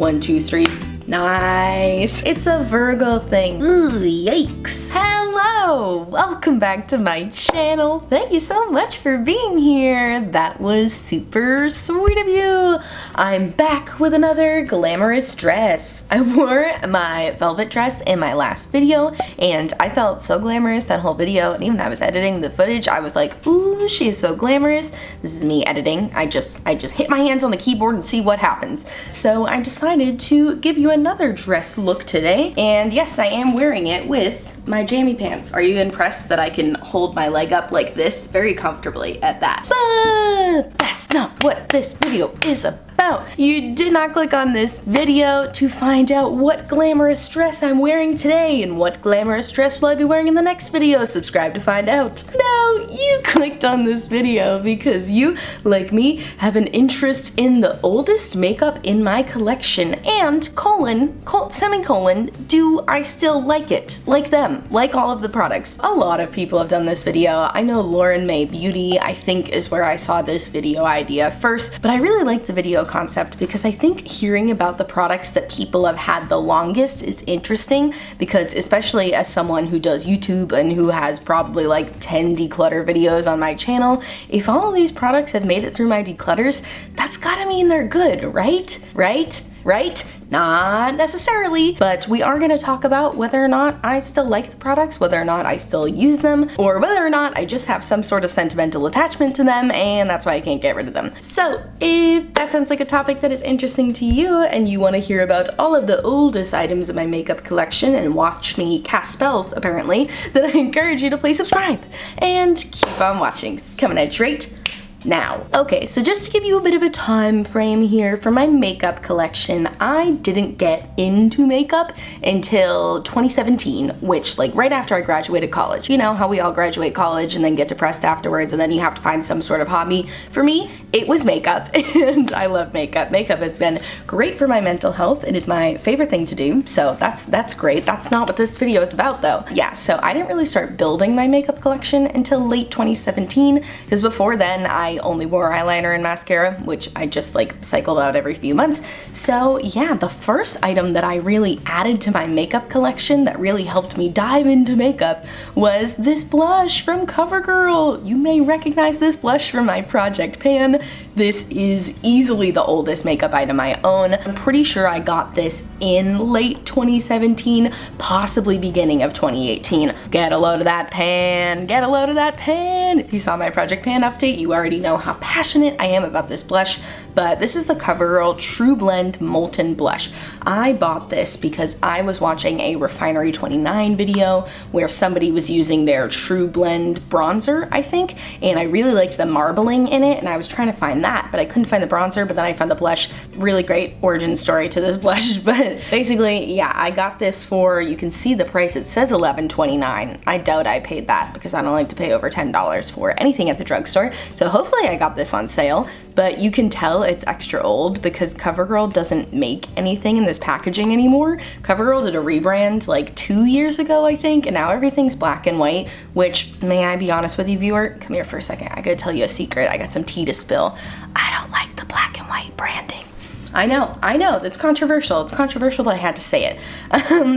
1, 2, 3. Nice. It's a Virgo thing. Ooh, yikes. Hello, welcome back to my channel. Thank you so much for being here. That was super sweet of you. I'm back with another glamorous dress. I wore my velvet dress in my last video and I felt so glamorous that whole video, and even when I was editing the footage, I was like, ooh, she is so glamorous. This is me editing. I just hit my hands on the keyboard and see what happens. So I decided to give you another dress look today, and yes, I am wearing it with my jammy pants. Are you impressed that I can hold my leg up like this very comfortably at that? But that's not what this video is about. You did not click on this video to find out what glamorous dress I'm wearing today and what glamorous dress will I be wearing in the next video. Subscribe to find out. No, you clicked on this video because you, like me, have an interest in the oldest makeup in my collection and semicolon, do I still like it? Like them, like all of the products. A lot of people have done this video. I know Lauren May Beauty, I think, is where I saw this video idea first, but I really like the video concept because I think hearing about the products that people have had the longest is interesting, because especially as someone who does YouTube and who has probably like 10 declutter videos on my channel, if all of these products have made it through my declutters, that's gotta mean they're good, right? Right? Not necessarily, but we are going to talk about whether or not I still like the products, whether or not I still use them, or whether or not I just have some sort of sentimental attachment to them and that's why I can't get rid of them. So if that sounds like a topic that is interesting to you and you want to hear about all of the oldest items in my makeup collection and watch me cast spells apparently, then I encourage you to please subscribe and keep on watching. It's coming at you right now. Okay, so just to give you a bit of a time frame here for my makeup collection, I didn't get into makeup until 2017, which like right after I graduated college. You know how we all graduate college and then get depressed afterwards and then you have to find some sort of hobby. For me, it was makeup and I love makeup. Makeup has been great for my mental health. It is my favorite thing to do, so that's great. That's not what this video is about though. Yeah, so I didn't really start building my makeup collection until late 2017, because before then I only wore eyeliner and mascara, which I just like cycled out every few months. So yeah, the first item that I really added to my makeup collection that really helped me dive into makeup was this blush from CoverGirl. You may recognize this blush from my project pan. This is easily the oldest makeup item I own. I'm pretty sure I got this in late 2017, possibly beginning of 2018. Get a load of that pan, get a load of that pan. If you saw my project pan update, you already know how passionate I am about this blush, but this is the CoverGirl True Blend Molten Blush. I bought this because I was watching a Refinery 29 video where somebody was using their True Blend bronzer, I think, and I really liked the marbling in it, and I was trying to find that, but I couldn't find the bronzer, but then I found the blush. Really great origin story to this blush, but basically, yeah, I got this for, you can see the price, it says $11.29. I doubt I paid that because I don't like to pay over $10 for anything at the drugstore, so hopefully I got this on sale, but you can tell it's extra old because CoverGirl doesn't make anything in this packaging anymore. CoverGirl did a rebrand like 2 years ago, I think, and now everything's black and white, which, may I be honest with you, viewer? Come here for a second. I gotta tell you a secret. I got some tea to spill. I don't like the black and white branding. I know, that's controversial. It's controversial, but I had to say it.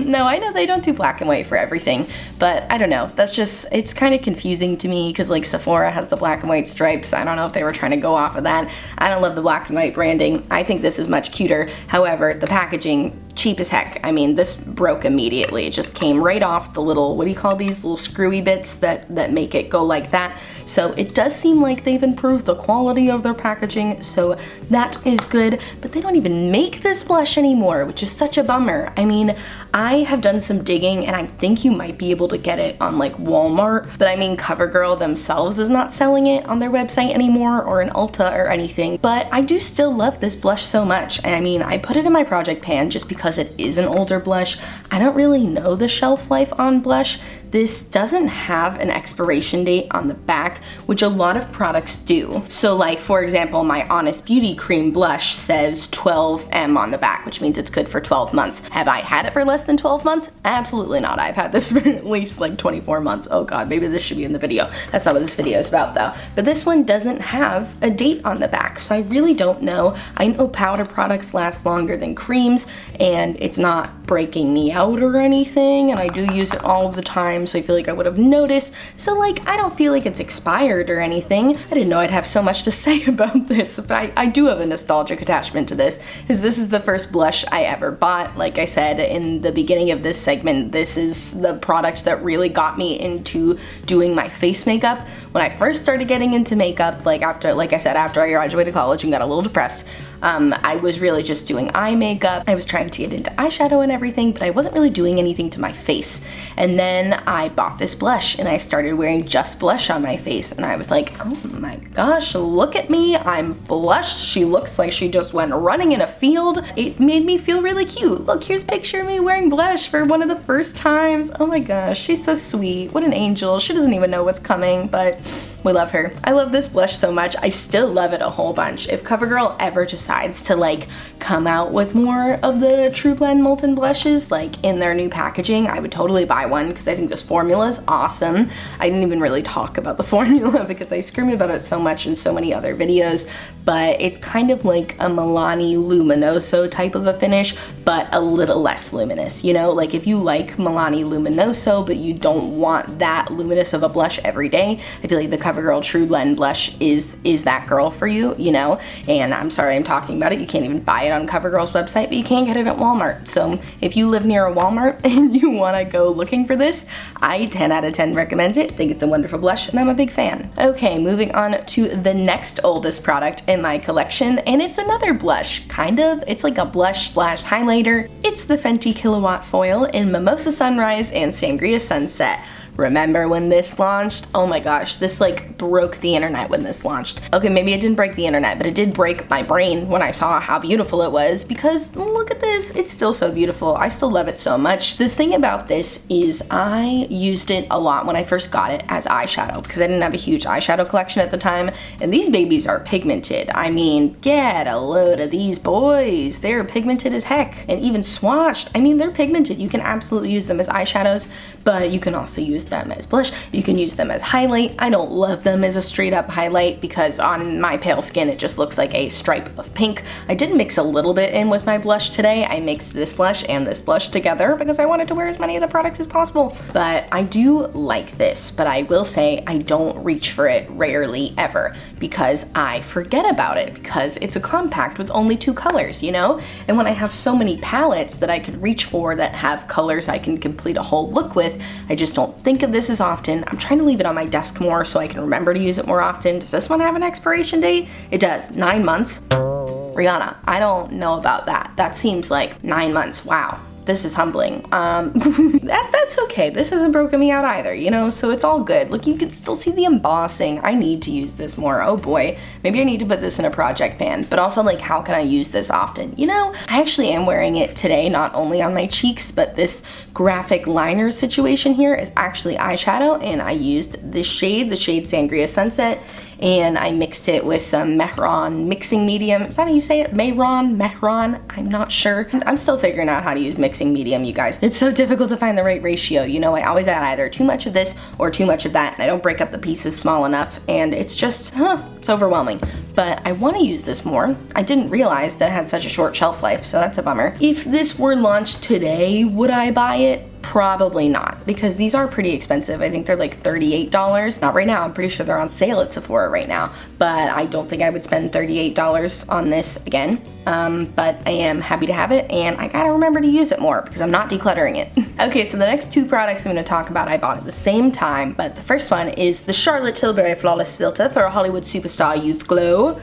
No, I know they don't do black and white for everything, but I don't know. That's just, it's kind of confusing to me because like Sephora has the black and white stripes. I don't know if they were trying to go off of that. I don't love the black and white branding. I think this is much cuter. However, the packaging, cheap as heck. I mean, this broke immediately. It just came right off the little, what do you call these little screwy bits that make it go like that. So it does seem like they've improved the quality of their packaging, so that is good, but they don't even make this blush anymore, which is such a bummer. I mean, I have done some digging and I think you might be able to get it on like Walmart, but I mean CoverGirl themselves is not selling it on their website anymore or in Ulta or anything, but I do still love this blush so much. I mean, I put it in my project pan just because it is an older blush. I don't really know the shelf life on blush, this doesn't have an expiration date on the back, which a lot of products do. So like, for example, my Honest Beauty Cream Blush says 12M on the back, which means it's good for 12 months. Have I had it for less than 12 months? Absolutely not. I've had this for at least like 24 months. Oh God, maybe this should be in the video. That's not what this video is about though. But this one doesn't have a date on the back, so I really don't know. I know powder products last longer than creams, and it's not breaking me out or anything, and I do use it all of the time, so I feel like I would have noticed. So like, I don't feel like it's expired or anything. I didn't know I'd have so much to say about this, but I do have a nostalgic attachment to this, because this is the first blush I ever bought. Like I said in the beginning of this segment, this is the product that really got me into doing my face makeup. When I first started getting into makeup, like I said, after I graduated college and got a little depressed, I was really just doing eye makeup. I was trying to get into eyeshadow and everything, but I wasn't really doing anything to my face. And then I bought this blush and I started wearing just blush on my face, and I was like, oh my gosh, look at me, I'm flushed. She looks like she just went running in a field. It made me feel really cute. Look, here's a picture of me wearing blush for one of the first times. Oh my gosh, she's so sweet. What an angel. She doesn't even know what's coming, but we love her. I love this blush so much. I still love it a whole bunch. If CoverGirl ever decides to like come out with more of the TruBlend Molten blushes like in their new packaging, I would totally buy one, because I think this formula is awesome. I didn't even really talk about the formula because I scream about it so much in so many other videos, but it's kind of like a Milani Luminoso type of a finish, but a little less luminous, you know? Like if you like Milani Luminoso but you don't want that luminous of a blush every day, I feel like the CoverGirl TruBlend blush is that girl for you, you know? And I'm sorry I'm talking about it. You can't even buy it on CoverGirl's website, but you can get it at Walmart. So if you live near a Walmart and you want to go looking for this, I 10 out of 10 recommend it. Think it's a wonderful blush and I'm a big fan. Okay, moving on to the next oldest product in my collection, and it's another blush, kind of. It's like a blush slash highlighter. It's the Fenty Killawatt Foil in Mimosa Sunrise and Sangria Sunset. Remember when this launched? Oh my gosh, this like broke the internet when this launched. Okay, maybe it didn't break the internet, but it did break my brain when I saw how beautiful it was, because look at this, it's still so beautiful. I still love it so much. The thing about this is I used it a lot when I first got it as eyeshadow, because I didn't have a huge eyeshadow collection at the time, and these babies are pigmented. I mean, get a load of these boys. They're pigmented as heck, and even swatched. I mean, they're pigmented. You can absolutely use them as eyeshadows, but you can also use them as blush. You can use them as highlight. I don't love them as a straight up highlight because on my pale skin it just looks like a stripe of pink. I did mix a little bit in with my blush today. I mixed this blush and this blush together because I wanted to wear as many of the products as possible. But I do like this, but I will say I don't reach for it rarely ever because I forget about it, because it's a compact with only 2 colors, you know? And when I have so many palettes that I could reach for that have colors I can complete a whole look with, I just don't think of this as often. I'm trying to leave it on my desk more so I can remember to use it more often. Does this one have an expiration date? It does. 9 months. Rihanna, I don't know about that. That seems like 9 months. Wow. This is humbling. That's okay. This hasn't broken me out either, you know, so it's all good. Look, you can still see the embossing. I need to use this more. Oh boy. Maybe I need to put this in a project pan, but also like, how can I use this often? You know, I actually am wearing it today, not only on my cheeks, but this graphic liner situation here is actually eyeshadow, and I used this shade, the shade Sangria Sunset, and I mixed it with some Mehron mixing medium. Is that how you say it? Mehron? I'm not sure. I'm still figuring out how to use mixing medium, you guys. It's so difficult to find the right ratio. You know, I always add either too much of this or too much of that, and I don't break up the pieces small enough, and it's just, it's overwhelming. But I want to use this more. I didn't realize that it had such a short shelf life, so that's a bummer. If this were launched today, would I buy it? Probably not, because these are pretty expensive. I think they're like $38. Not right now. I'm pretty sure they're on sale at Sephora right now, but I don't think I would spend $38 on this again. But I am happy to have it, and I gotta remember to use it more because I'm not decluttering it. Okay, so the next 2 products I'm gonna talk about I bought at the same time, but the first one is the Charlotte Tilbury Flawless Filter for a Hollywood Superstar Youth Glow.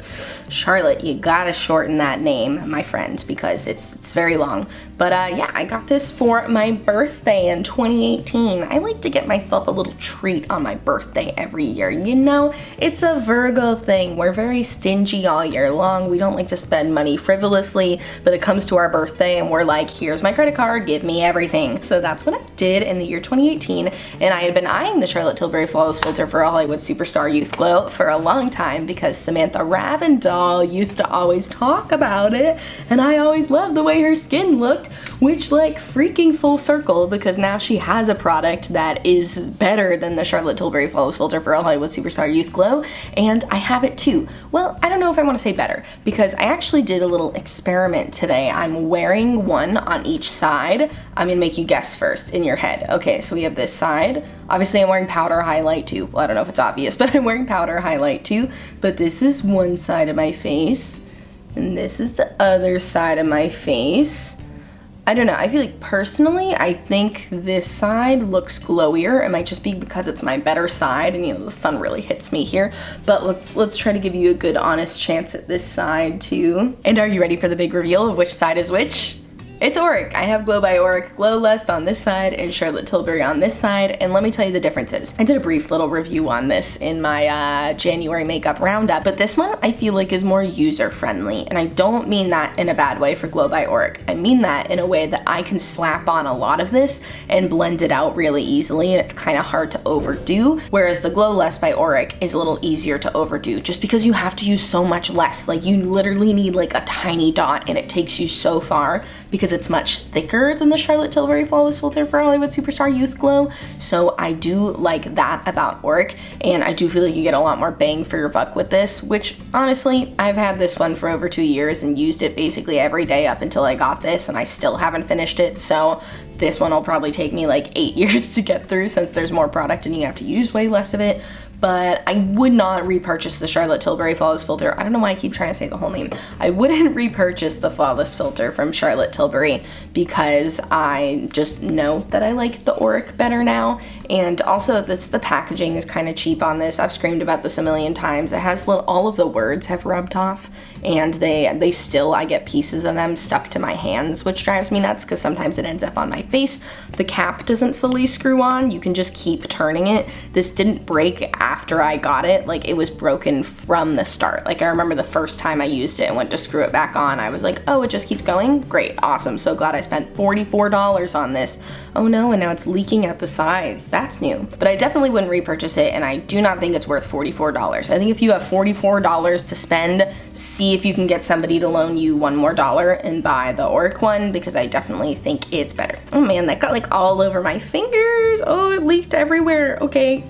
Charlotte, you gotta shorten that name, my friend, because it's very long. But yeah, I got this for my birthday in 2018. I like to get myself a little treat on my birthday every year. You know, it's a Virgo thing. We're very stingy all year long. We don't like to spend money frivolously, but it comes to our birthday and we're like, here's my credit card, give me everything. So that's what I did in the year 2018, and I had been eyeing the Charlotte Tilbury Flawless Filter for a Hollywood Superstar Youth Glow for a long time because Samantha Ravndahl used to always talk about it, and I always loved the way her skin looked, which like freaking full circle because now she has a product that is better than the Charlotte Tilbury Flawless Filter for a Hollywood Superstar Youth Glow, and I have it too. Well, I don't know if I want to say better because I actually did a little experiment today. I'm wearing one on each side. I'm gonna make you guess first in your head. Okay, so we have this side. Obviously I'm wearing powder highlight too. Well, I don't know if it's obvious, but I'm wearing powder highlight too. But this is one side of my face, and this is the other side of my face. I don't know, I feel like personally, I think this side looks glowier. It might just be because it's my better side and you know, the sun really hits me here. But let's try to give you a good honest chance at this side too. And are you ready for the big reveal of which side is which? It's Auric. I have Glow by Auric Glow Lust on this side and Charlotte Tilbury on this side, and let me tell you the differences. I did a brief little review on this in my January makeup roundup, but this one I feel like is more user-friendly, and I don't mean that in a bad way for Glow by Auric. I mean that in a way that I can slap on a lot of this and blend it out really easily, and it's kind of hard to overdo, whereas the Glow Lust by Auric is a little easier to overdo just because you have to use so much less. Like you literally need like a tiny dot and it takes you so far because it's much thicker than the Charlotte Tilbury Flawless Filter for Hollywood Superstar Youth Glow. So I do like that about Auric, and I do feel like you get a lot more bang for your buck with this, which honestly, I've had this one for over 2 years and used it basically every day up until I got this, and I still haven't finished it. So this one will probably take me like 8 years to get through since there's more product and you have to use way less of it. But I would not repurchase the Charlotte Tilbury Flawless Filter. I don't know why I keep trying to say the whole name. I wouldn't repurchase the Flawless Filter from Charlotte Tilbury because I just know that I like the Auric better now. And also the packaging is kind of cheap on this. I've screamed about this a million times. It has all of the words have rubbed off, and they still, I get pieces of them stuck to my hands, which drives me nuts because sometimes it ends up on my face. The cap doesn't fully screw on. You can just keep turning it. This didn't break after I got it. Like it was broken from the start. Like I remember the first time I used it and went to screw it back on, I was like, oh, it just keeps going? Great, awesome. So glad I spent $44 on this. Oh no, and now it's leaking out the sides. That's new. But I definitely wouldn't repurchase it, and I do not think it's worth $44. I think if you have $44 to spend, see if you can get somebody to loan you $1 more and buy the Auric one, because I definitely think it's better. Oh man, that got like all over my fingers. Oh, it leaked everywhere. Okay.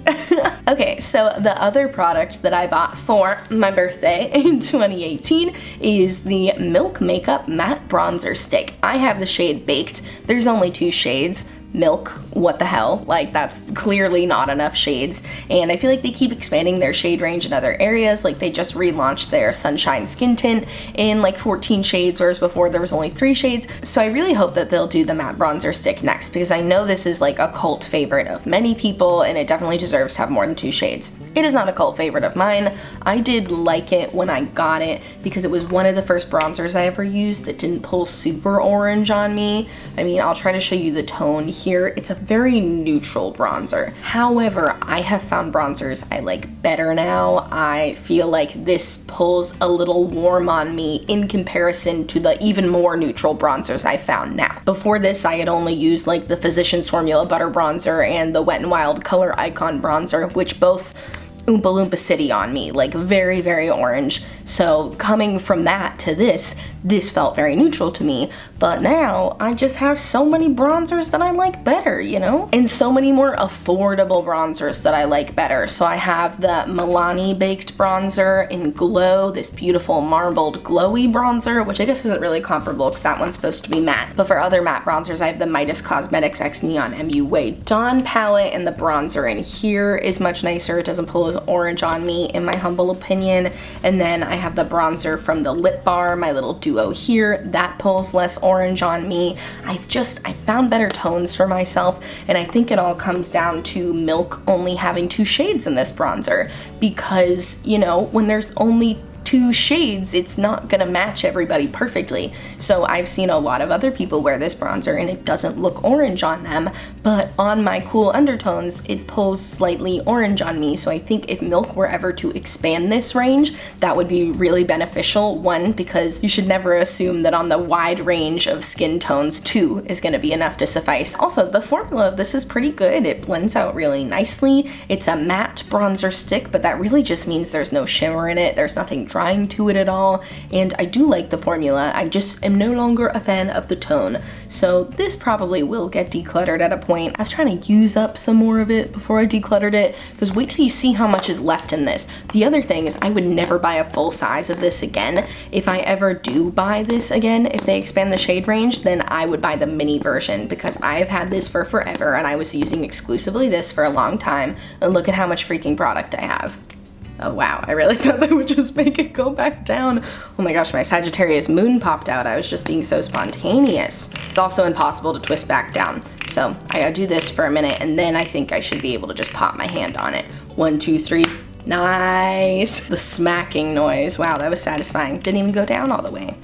Okay, so the other product that I bought for my birthday in 2018 is the Milk Makeup Matte Bronzer Stick. I have the shade Baked. There's only 2 shades. Milk, what the hell? Like that's clearly not enough shades, and I feel like they keep expanding their shade range in other areas. Like they just relaunched their Sunshine Skin Tint in like 14 shades, whereas before there was only 3 shades. So I really hope that they'll do the matte bronzer stick next, because I know this is like a cult favorite of many people and it definitely deserves to have more than 2 shades. It is not a cult favorite of mine. I did like it when I got it because it was one of the first bronzers I ever used that didn't pull super orange on me. I mean, I'll try to show you the tone here. It's a very neutral bronzer. However, I have found bronzers I like better now. I feel like this pulls a little warm on me in comparison to the even more neutral bronzers I found now. Before this, I had only used like the Physicians Formula Butter Bronzer and the Wet n Wild Color Icon Bronzer, which both Oompa Loompa City on me, like very, very orange. So coming from that to this felt very neutral to me, but now I just have so many bronzers that I like better, you know? And so many more affordable bronzers that I like better. So I have the Milani Baked Bronzer in Glow, this beautiful marbled glowy bronzer, which I guess isn't really comparable because that one's supposed to be matte. But for other matte bronzers, I have the Midas Cosmetics X Neon MU Way Dawn palette, and the bronzer in here is much nicer. It doesn't pull as orange on me, in my humble opinion. And then I have the bronzer from the Lip Bar, my little duo here. That pulls less orange on me. I found better tones for myself, and I think it all comes down to Milk only having 2 shades in this bronzer, because, you know, when there's only two shades, it's not gonna match everybody perfectly. So I've seen a lot of other people wear this bronzer and it doesn't look orange on them, but on my cool undertones, it pulls slightly orange on me. So I think if Milk were ever to expand this range, that would be really beneficial. One, because you should never assume that on the wide range of skin tones, 2 is gonna be enough to suffice. Also, the formula of this is pretty good. It blends out really nicely. It's a matte bronzer stick, but that really just means there's no shimmer in it. There's nothing drying to it at all. And I do like the formula. I just am no longer a fan of the tone. So this probably will get decluttered at a point. I was trying to use up some more of it before I decluttered it, because wait till you see how much is left in this. The other thing is I would never buy a full size of this again. If I ever do buy this again, if they expand the shade range, then I would buy the mini version, because I've had this for forever and I was using exclusively this for a long time. And look at how much freaking product I have. Oh wow, I really thought that would just make it go back down. Oh my gosh, my Sagittarius moon popped out. I was just being so spontaneous. It's also impossible to twist back down. So I gotta do this for a minute and then I think I should be able to just pop my hand on it. 1, 2, 3. Nice. The smacking noise. Wow, that was satisfying. Didn't even go down all the way.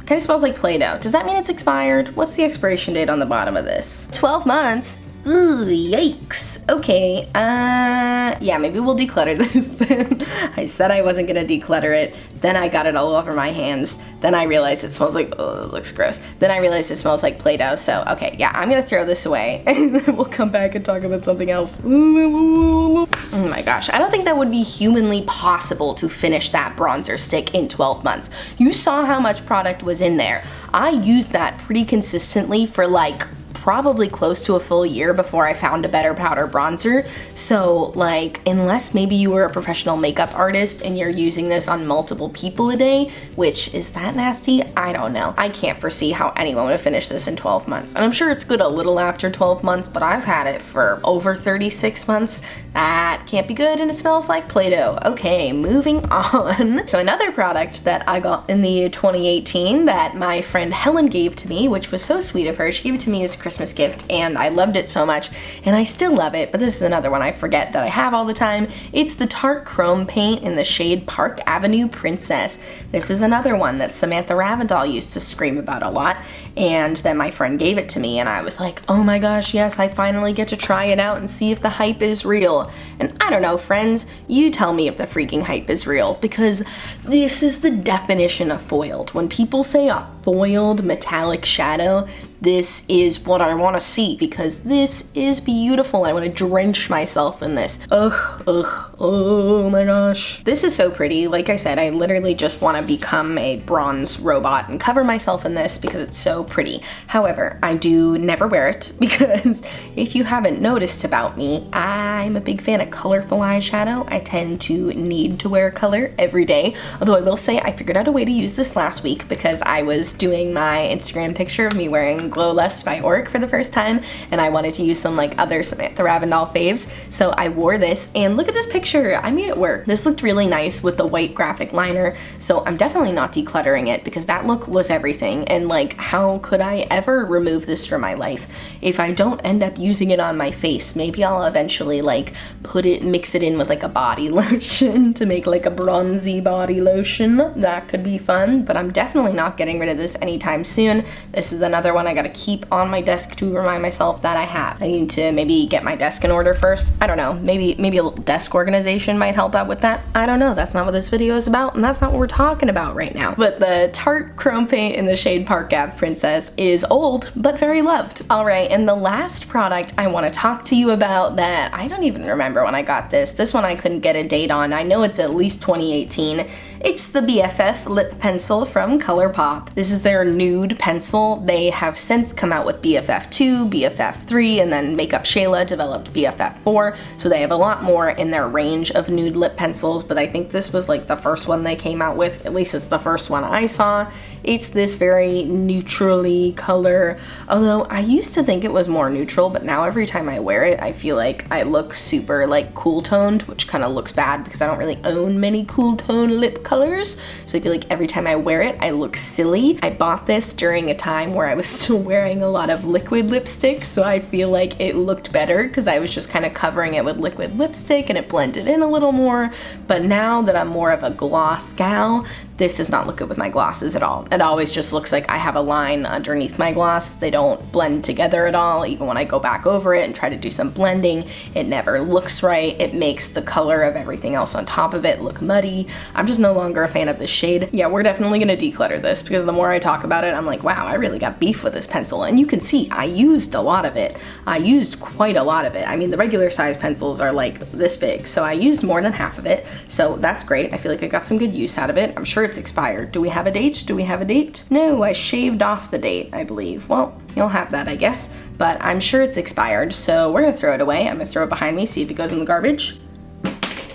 Kind of smells like Play-Doh. Does that mean it's expired? What's the expiration date on the bottom of this? 12 months. Ooh, yikes. Okay, yeah, maybe we'll declutter this then. I said I wasn't gonna declutter it, then I got it all over my hands, then I realized it smells like, oh, it looks gross. Then I realized it smells like Play-Doh, so okay, yeah, I'm gonna throw this away, and then we'll come back and talk about something else. Oh my gosh, I don't think that would be humanly possible to finish that bronzer stick in 12 months. You saw how much product was in there. I used that pretty consistently for like probably close to a full year before I found a better powder bronzer. So like, unless maybe you were a professional makeup artist and you're using this on multiple people a day, which is that nasty? I don't know. I can't foresee how anyone would finish this in 12 months. And I'm sure it's good a little after 12 months, but I've had it for over 36 months. That can't be good and it smells like Play-Doh. Okay, moving on. So another product that I got in the 2018 that my friend Helen gave to me, which was so sweet of her. She gave it to me as a Christmas gift and I loved it so much and I still love it, but this is another one I forget that I have all the time. It's the Tarte Chrome Paint in the shade Park Avenue Princess. This is another one that Samantha Ravindal used to scream about a lot, and then my friend gave it to me and I was like, oh my gosh, yes, I finally get to try it out and see if the hype is real. And I don't know, friends, you tell me if the freaking hype is real, because this is the definition of foiled. When people say a foiled metallic shadow, this is what I want to see, because this is beautiful. I want to drench myself in this. Ugh, oh my gosh. This is so pretty. Like I said, I literally just want to become a bronze robot and cover myself in this because it's so pretty. However, I do never wear it because if you haven't noticed about me, I'm a big fan of colorful eyeshadow. I tend to need to wear color every day. Although I will say I figured out a way to use this last week because I was doing my Instagram picture of me wearing Glow Lust by Orc for the first time, and I wanted to use some like other Samantha Ravindal faves, so I wore this, and look at this picture. I made it work. This looked really nice with the white graphic liner, so I'm definitely not decluttering it because that look was everything, and like, how could I ever remove this from my life? If I don't end up using it on my face, maybe I'll eventually like mix it in with like a body lotion to make like a bronzy body lotion. That could be fun, but I'm definitely not getting rid of this anytime soon. This is another one I gotta keep on my desk to remind myself that I have. I need to maybe get my desk in order first. I don't know, maybe a little desk organization might help out with that. I don't know, that's not what this video is about, and that's not what we're talking about right now. But the Tarte Chrome Paint in the shade Park Ave Princess is old, but very loved. All right, and the last product I wanna talk to you about that I don't even remember when I got this. This one I couldn't get a date on. I know it's at least 2018. It's the BFF lip pencil from ColourPop. This is their nude pencil. They have since come out with BFF 2, BFF 3, and then Makeup Shayla developed BFF 4, so they have a lot more in their range of nude lip pencils, but I think this was like the first one they came out with, at least it's the first one I saw. It's this very neutrally color, although I used to think it was more neutral, but now every time I wear it, I feel like I look super like cool toned, which kind of looks bad because I don't really own many cool tone lip colors. So I feel like every time I wear it, I look silly. I bought this during a time where I was still wearing a lot of liquid lipstick, so I feel like it looked better because I was just kind of covering it with liquid lipstick and it blended in a little more. But now that I'm more of a gloss gal, this does not look good with my glosses at all. It always just looks like I have a line underneath my gloss. They don't blend together at all. Even when I go back over it and try to do some blending, it never looks right. It makes the color of everything else on top of it look muddy. I'm just no longer a fan of this shade. Yeah, we're definitely gonna declutter this because the more I talk about it, I'm like, wow, I really got beef with this pencil. And you can see I used a lot of it. I used quite a lot of it. I mean, the regular size pencils are like this big, so I used more than half of it. So that's great. I feel like I got some good use out of it. I'm sure it's expired. Do we have a date? Do we have a date? No, I shaved off the date, I believe. Well, you'll have that, I guess, but I'm sure it's expired, so we're gonna throw it away. I'm gonna throw it behind me, see if it goes in the garbage.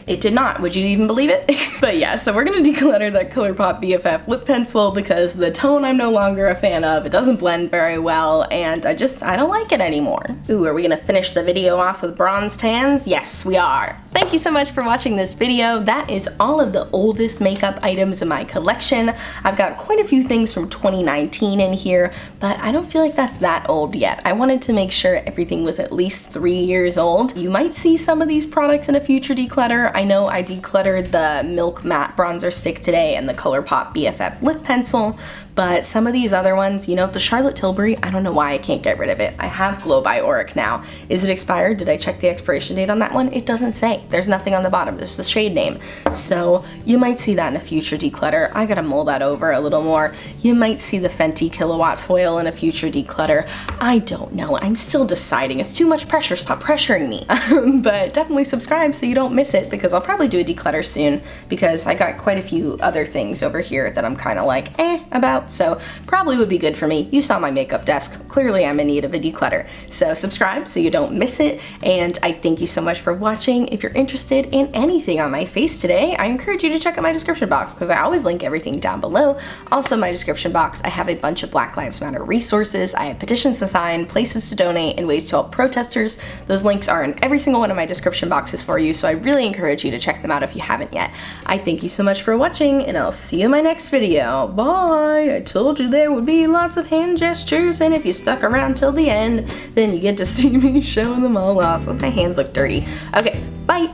It did not. Would you even believe it? But yeah, so we're gonna declutter that ColourPop BFF lip pencil because the tone I'm no longer a fan of. It doesn't blend very well, and I don't like it anymore. Ooh, are we gonna finish the video off with bronze tans? Yes, we are. Thank you so much for watching this video. That is all of the oldest makeup items in my collection. I've got quite a few things from 2019 in here, but I don't feel like that's that old yet. I wanted to make sure everything was at least 3 years old. You might see some of these products in a future declutter. I know I decluttered the Milk Matte Bronzer Stick today and the ColourPop BFF Lip Pencil, but some of these other ones, you know, the Charlotte Tilbury, I don't know why I can't get rid of it. I have Glow by Auric now. Is it expired? Did I check the expiration date on that one? It doesn't say. There's nothing on the bottom, just the shade name. So you might see that in a future declutter. I gotta mull that over a little more. You might see the Fenty Killawatt Foil in a future declutter. I don't know, I'm still deciding. It's too much pressure, stop pressuring me. But definitely subscribe so you don't miss it, because I'll probably do a declutter soon because I got quite a few other things over here that I'm kind of like about, so probably would be good for me. You saw my makeup desk. Clearly I'm in need of a declutter. So subscribe so you don't miss it, and I thank you so much for watching. If you're interested in anything on my face today, I encourage you to check out my description box because I always link everything down below. Also, my description box, I have a bunch of Black Lives Matter resources. I have petitions to sign, places to donate, and ways to help protesters. Those links are in every single one of my description boxes for you, so I really encourage you to check them out if you haven't yet. I thank you so much for watching, and I'll see you in my next video. Bye! I told you there would be lots of hand gestures, and if you stuck around till the end, then you get to see me show them all off. My hands look dirty. Okay, bye!